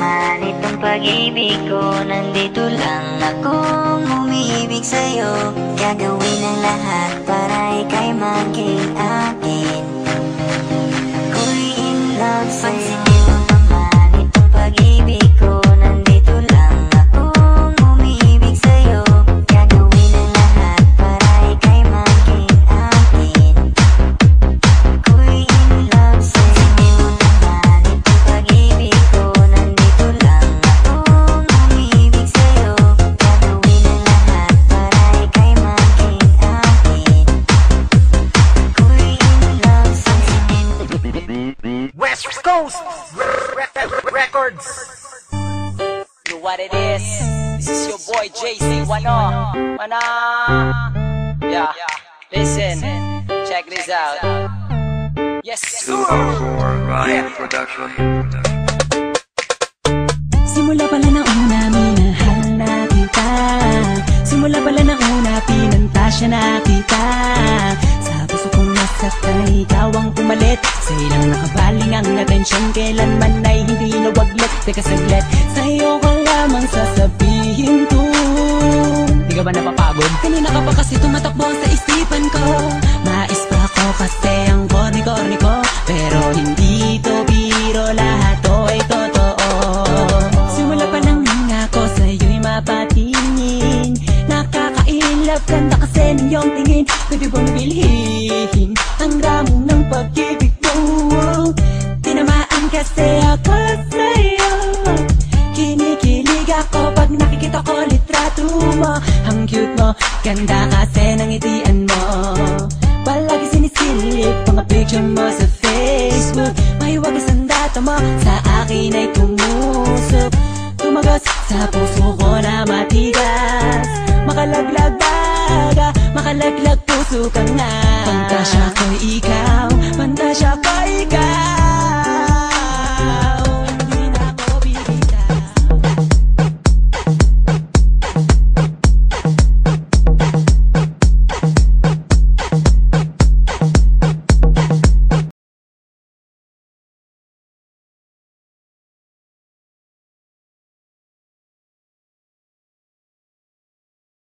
naman itong pag-ibig ko. Nandito lang akong umiibig sa'yo. Gagawin ang lahat para ika'y maging akin. Ako'y in love sa'yo. Pansinin mo naman itong pag-ibig ko. Nandito lang akong umiibig sa'yo. Gagawin ang lahat para ika'y maging akin. Ako'y in love sa'yo. Pansinin mo naman itong pag-ibig ko. Nandito lang akong umiibig sa'yo. Gagawin ang lahat para ika'y maging akin. Ako'y in love sa'yo. West Coast Records. You know what it is? This is your boy JC Wano. Yeah, listen, check this out. Yes, sir. 204 Ryan Production. Simula pala na una, minahal na kita. Simula pala na una, pinantasya na kita. Sa puso kong nasaktan, ikaw ang pumalit. Sa ilang nakabaling ang atensyon, kailanman ay hindi nawaglit. Teka saglit, sa'yo ko lamang sasabihin to. Di ka ba napapagod? Kanina ka pa kasi tumatakbo sa isipan ko. Mais pa ako kasi ang korni-korni ko. Pero hindi to biro, lahat to ay totoo. Simula pa lang ako sa'yo'y mapatingin. Nakaka-inlove ganda kasi ng iyong tingin. Pwede bang bilhin ang ramo ng pag-ibig mo? Tinamaan kasi ako sa'yo. Kinikilig ako pag nakikita ko litrato mo. Ang cute mo, ganda kasi ng ngitian mo. Palagi sinisilip mga picture mo sa Facebook. May wagas ang data mo, sa akin ay tumusup. Tumagas sa puso ko na matigas. Makalaglag baga, makalaglag puso ka nga. Pantasya ko ikaw, pantasya ko ikaw.